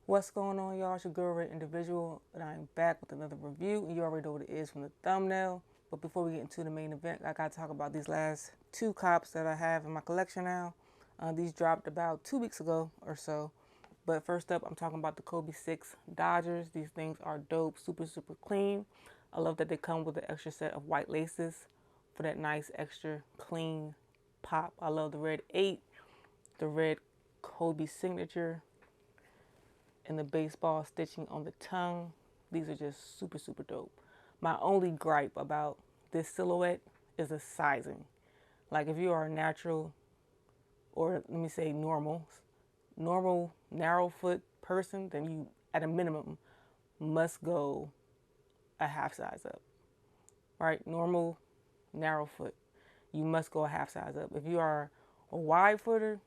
What's going on, y'all? It's your girl, Red Individual, and I'm back with another review. And you already know what it is from the thumbnail. But before we get into the main event, I gotta talk about these last two cops that I have in my collection now. These dropped about 2 weeks ago or so. But first up, I'm talking about the Kobe 6 Dodgers. These things are dope, super, super clean. I love that they come with an extra set of white laces for that nice, extra clean pop. I love the red 8, the red Kobe signature, and the baseball stitching on the tongue. These are just super, super dope. My only gripe about this silhouette is the sizing. Like if you are a natural, or let me say normal narrow foot person, then you at a minimum must go a half size up. Right? Normal, narrow foot. You must go a half size up. If you are a wide footer,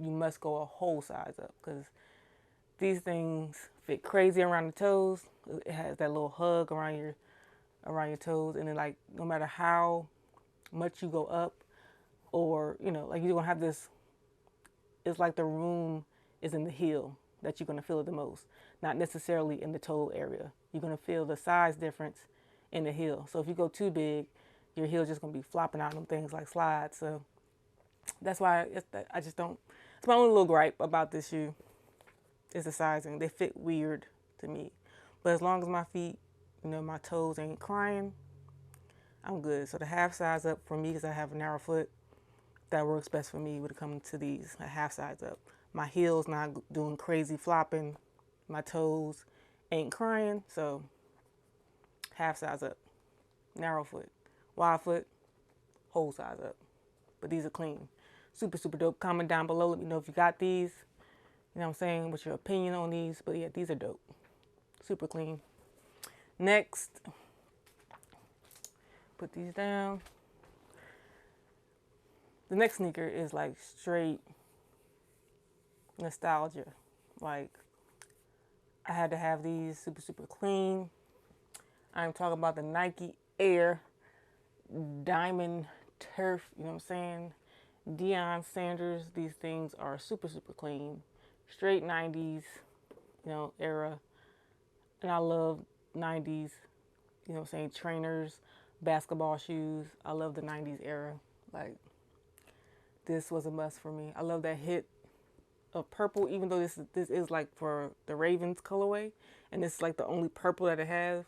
you must go a whole size up, because these things fit crazy around the toes. It has that little hug around your toes, and then like no matter how much you go up, or like you're gonna have this. It's like the room is in the heel that you're gonna feel it the most, not necessarily in the toe area. You're gonna feel the size difference in the heel. So if you go too big, your heel's just gonna be flopping out them things like slides. So that's why I just don't. It's my only little gripe about this shoe. Is the sizing. They fit weird to me. But as long as my feet, my toes ain't crying, I'm good. So the half size up for me, because I have a narrow foot, that works best for me when it comes to these, a half size up. My heels not doing crazy flopping. My toes ain't crying. So half size up. Narrow foot. Wide foot, whole size up. But these are clean. Super, super dope. Comment down below. Let me know if you got these. You know what I'm saying? What's your opinion on these? But yeah, these are dope. Super clean. Next, put these down. The next sneaker is like straight nostalgia. Like, I had to have these super, super clean. I'm talking about the Nike Air Diamond Turf, you know what I'm saying? Deonsanders. These things are super, super clean. Straight 90s, era. And I love 90s, you know what I'm saying, trainers, basketball shoes. I love the 90s era. Like, this was a must for me. I love that hit of purple, even though this is like for the Ravens colorway, and it's like the only purple that it has.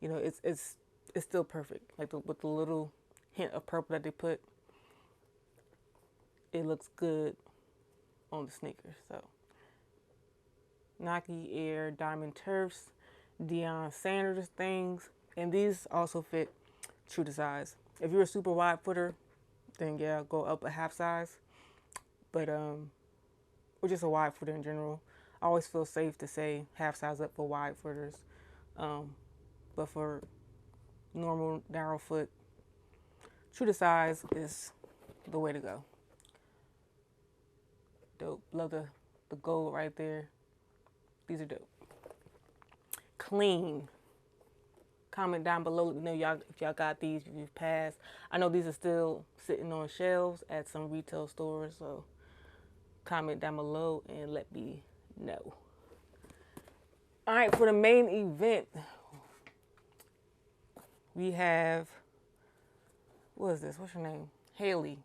It's still perfect. Like with the little hint of purple that they put, it looks good on the sneakers. So Nike Air Diamond Turfs, Deion Sanders things, and these also fit true to size. If you're a super wide footer, then yeah, go up a half size. But or just a wide footer in general. I always feel safe to say half size up for wide footers. But for normal narrow foot, true to size is the way to go. Dope. Love the gold right there. These are dope. Clean. Comment down below. Let me know if y'all got these, if you've passed. I know these are still sitting on shelves at some retail stores, so comment down below and let me know. All right, for the main event, we have, what is this? What's her name? Hayley.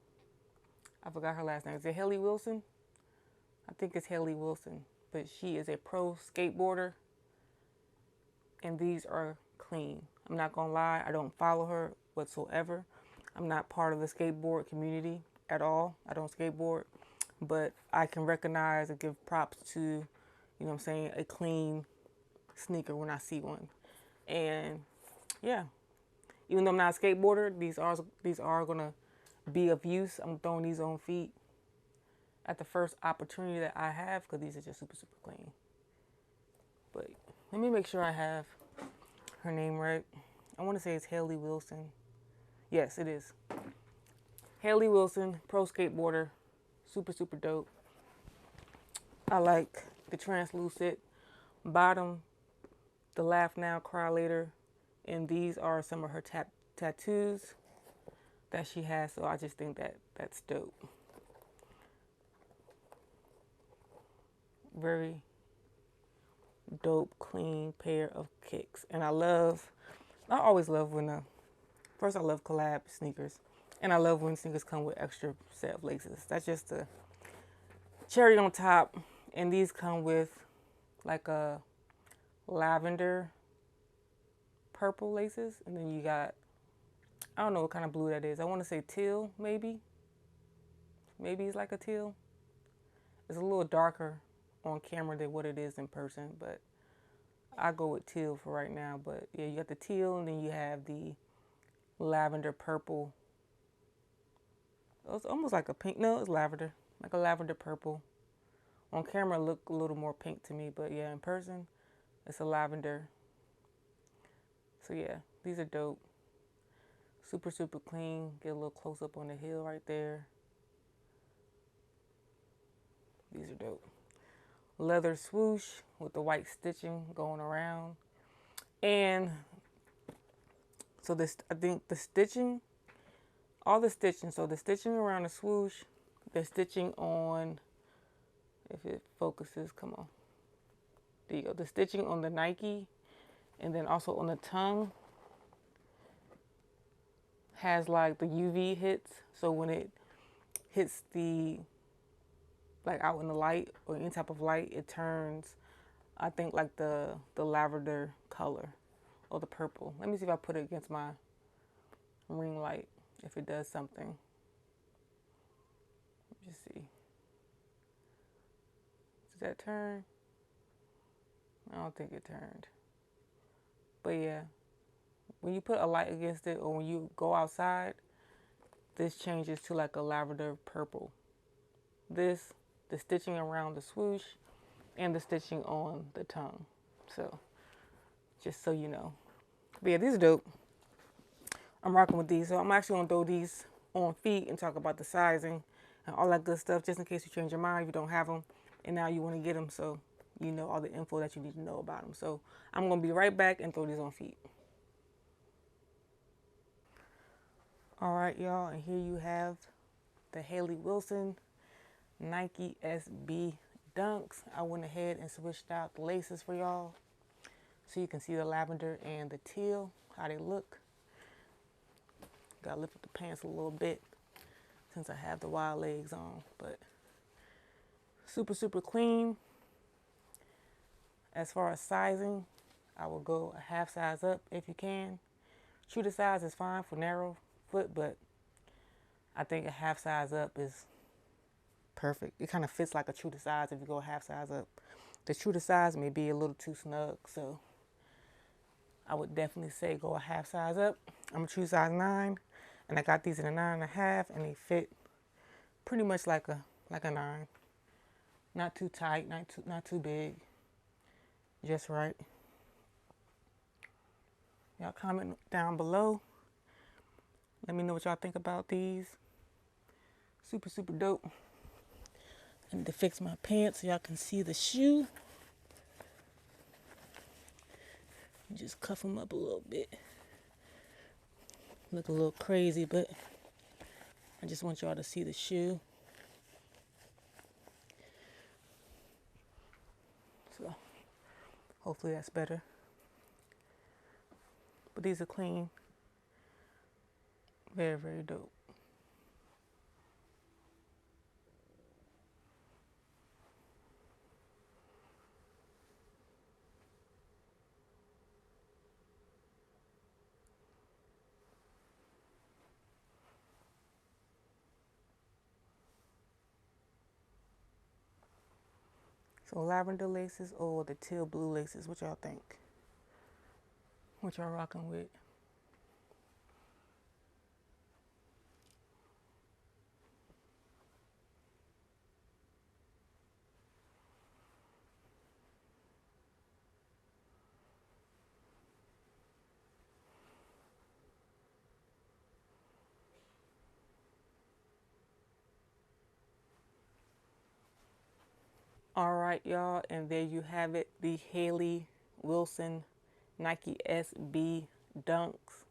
I forgot her last name. Is it Hayley Wilson? I think it's Hayley Wilson, but she is a pro skateboarder, and these are clean. I'm not gonna lie, I don't follow her whatsoever. I'm not part of the skateboard community at all. I don't skateboard, but I can recognize and give props to, a clean sneaker when I see one. And yeah, even though I'm not a skateboarder, these are gonna be of use. I'm throwing these on feet at the first opportunity that I have, because these are just super, super clean. But let me make sure I have her name right. I want to say it's Hayley Wilson. Yes, it is. Hayley Wilson, pro skateboarder. Super, super dope. I like the translucent bottom, the laugh now, cry later. And these are some of her tattoos that she has. So I just think that's dope. Very dope, clean pair of kicks. And I always love when, first I love collab sneakers. And I love when sneakers come with extra set of laces. That's just the cherry on top. And these come with like a lavender purple laces. And then you got, I don't know what kind of blue that is. I want to say teal, maybe. Maybe it's like a teal. It's a little darker on camera than what it is in person, but I go with teal for right now. But yeah, you got the teal, and then you have the lavender purple. It's almost like a pink. No, it's lavender, like a lavender purple. On camera, it look a little more pink to me, but yeah, in person, it's a lavender. So yeah, these are dope. Super, super clean. Get a little close up on the heel right there. These are dope. Leather swoosh with the white stitching going around. And so this, I think the stitching, all the stitching, so the stitching around the swoosh, the stitching on, if it focuses, come on. There you go. The stitching on the Nike and then also on the tongue has like the UV hits. So when it hits the, like out in the light or any type of light, it turns, I think like the lavender color or the purple. Let me see if I put it against my ring light, if it does something. Just see. Does that turn? I don't think it turned. But yeah, when you put a light against it or when you go outside, this changes to like a lavender purple. This, the stitching around the swoosh and the stitching on the tongue. So just so you know. But yeah, these are dope. I'm rocking with these. So I'm actually gonna throw these on feet and talk about the sizing and all that good stuff, just in case you change your mind if you don't have them and now you want to get them, so you know all the info that you need to know about them. So I'm gonna be right back and throw these on feet. All right, y'all, and here you have the Hayley Wilson Nike SB Dunks. I went ahead and switched out the laces for y'all so you can see the lavender and the teal, how they look. Gotta lift up the pants a little bit since I have the wide legs on, but super, super clean. As far as sizing, I will go a half size up if you can. True to size is fine for narrow foot, but I think a half size up is perfect. It kind of fits like a true to size if you go a half size up. The true to size may be a little too snug, so I would definitely say go a half size up. I'm a true size 9, and I got these in a 9.5, and they fit pretty much like a 9. Not too tight, not too big, just right. Y'all comment down below. Let me know what y'all think about these. Super, super dope. I need to fix my pants so y'all can see the shoe. Just cuff them up a little bit. Look a little crazy, but I just want y'all to see the shoe. So hopefully that's better. But these are clean. Very, very dope. So lavender laces or the teal blue laces, what y'all think? What y'all rocking with? All right, y'all, and there you have it, the Hayley Wilson Nike SB Dunks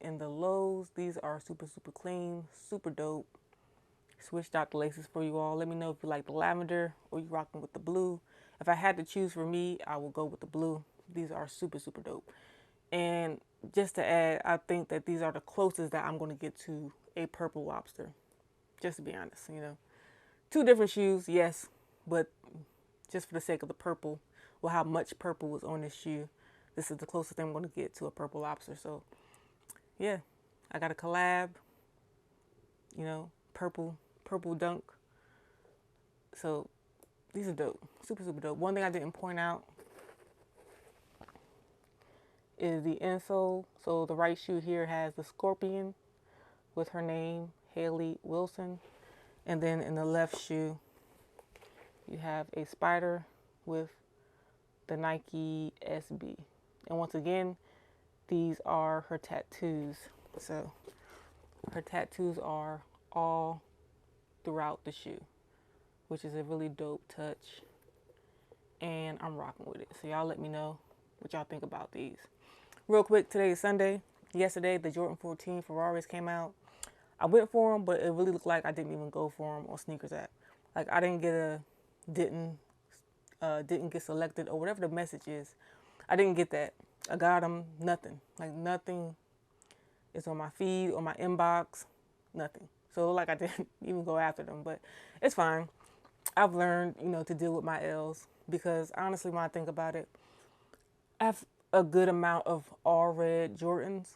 in the lows. These are super, super clean, super dope. Switched out the laces for you all. Let me know if you like the lavender or you rocking with the blue. If I had to choose for me, I will go with the blue. These are super, super dope. And just to add, I think that these are the closest that I'm going to get to a purple lobster. Just to be honest, you know. Two different shoes, yes, but just for the sake of the purple, well, how much purple was on this shoe, this is the closest thing I'm going to get to a purple lobster. So, yeah, I got a collab, you know, purple dunk. So, these are dope. Super, super dope. One thing I didn't point out is the insole. So, the right shoe here has the scorpion with her name, Hayley Wilson. And then in the left shoe, you have a spider with the Nike SB. And once again, these are her tattoos. So her tattoos are all throughout the shoe, which is a really dope touch. And I'm rocking with it. So y'all let me know what y'all think about these. Real quick, today is Sunday. Yesterday, the Jordan 14 Ferraris came out. I went for them, but it really looked like I didn't even go for them on Sneakers app. Like I didn't get selected or whatever the message is. I didn't get that. I got them, nothing. Like nothing is on my feed or my inbox, nothing. So like I didn't even go after them, but it's fine. I've learned, you know, to deal with my L's because honestly, when I think about it, I have a good amount of all red Jordans,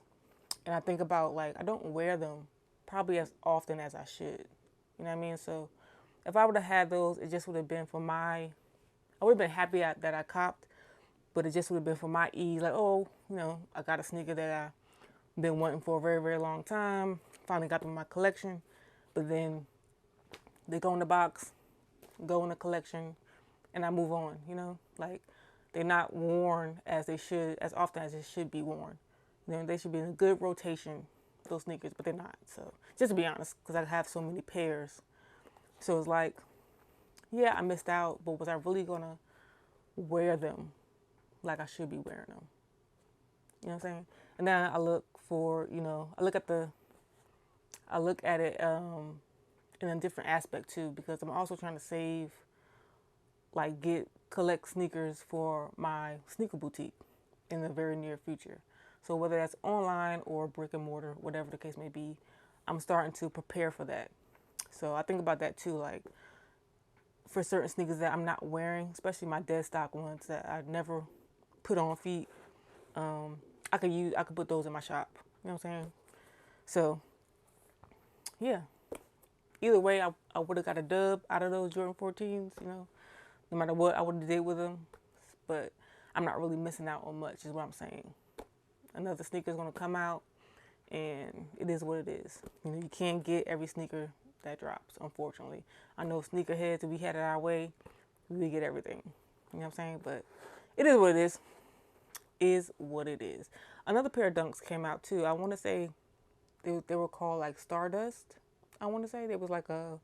and I think about like I don't wear them probably as often as I should. You know what I mean? So if I would have had those, it just would have been for I would have been happy that I copped, but it just would have been for my ease. Like, oh, you know, I got a sneaker that I've been wanting for a very, very long time. Finally got them in my collection, but then they go in the box, go in the collection, and I move on, you know? Like, they're not worn as often as they should be worn. You know, they should be in a good rotation, those sneakers, but they're not. So, just to be honest, because I have so many pairs. So it's like, yeah, I missed out, but was I really gonna wear them like I should be wearing them? You know what I'm saying? And then I look for, you know, I look at it in a different aspect too, because I'm also trying to save, like collect sneakers for my sneaker boutique in the very near future. So whether that's online or brick and mortar, whatever the case may be, I'm starting to prepare for that. So I think about that too, like for certain sneakers that I'm not wearing, especially my dead stock ones that I never put on feet, I could put those in my shop. You know what I'm saying? So yeah, either way, I would have got a dub out of those Jordan 14s, you know, no matter what I would have did with them. But I'm not really missing out on much is what I'm saying. Another sneaker is going to come out, and it is what it is. You know, you can't get every sneaker that drops, unfortunately. I know sneakerheads, if we had it our way, we would get everything. You know what I'm saying? But it is what it is. Is what it is. Another pair of dunks came out too. I want to say they were called like Stardust. I want to say there was like a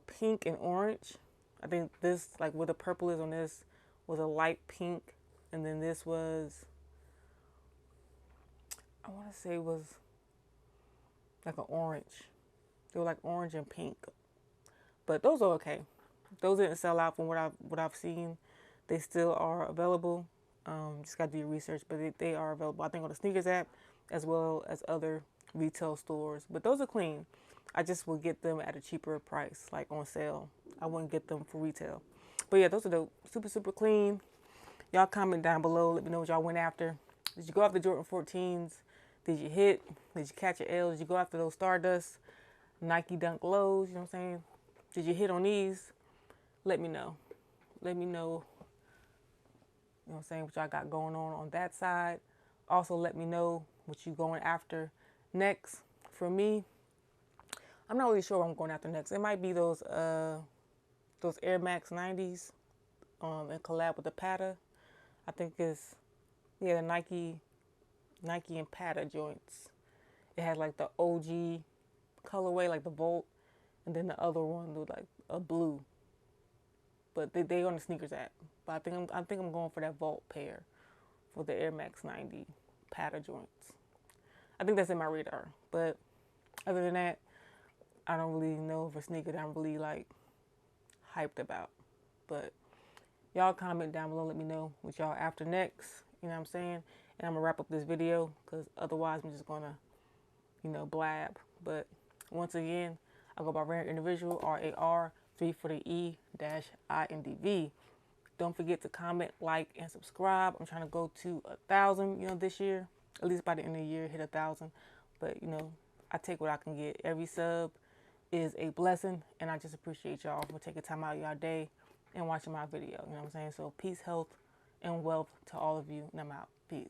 pink and orange. I think this, like where the purple is on this, was a light pink, and then this was, I want to say, was like an orange. They were like orange and pink, but those are okay. Those didn't sell out from what I've seen. They still are available. Just got to do your research, but they are available. I think on the Sneakers app as well as other retail stores. But those are clean. I just will get them at a cheaper price, like on sale. I wouldn't get them for retail. But yeah, those are dope. Super, super clean. Y'all comment down below. Let me know what y'all went after. Did you go after Jordan 14s? Did you hit? Did you catch your L? Did you go after those Stardust, Nike Dunk Lows? You know what I'm saying? Did you hit on these? Let me know. Let me know. You know what I'm saying? What y'all got going on that side. Also, let me know what you going after next. For me, I'm not really sure what I'm going after next. It might be those Air Max 90s and collab with the Pata. I think it's, yeah, the Nike and Pata joints. It has like the OG colorway, like the Volt, and then the other one was like a blue. But they on the Sneakers app. But I think I'm going for that Volt pair for the Air Max 90 Pata joints. I think that's in my radar. But other than that, I don't really know if a sneaker that I'm really like hyped about. But y'all comment down below, let me know what y'all after next, you know what I'm saying? And I'm gonna wrap up this video because otherwise I'm just gonna, you know, blab. But once again, I go by Rare Individual, RAR, 3 for the E dash INDV. Don't forget to comment, like, and subscribe. I'm trying to go to 1,000, you know, this year. At least by the end of the year, hit 1,000. But, you know, I take what I can get. Every sub is a blessing, and I just appreciate y'all for taking time out of y'all day and watching my video. You know what I'm saying? So peace, health, and wealth to all of you, and I'm out. Peace.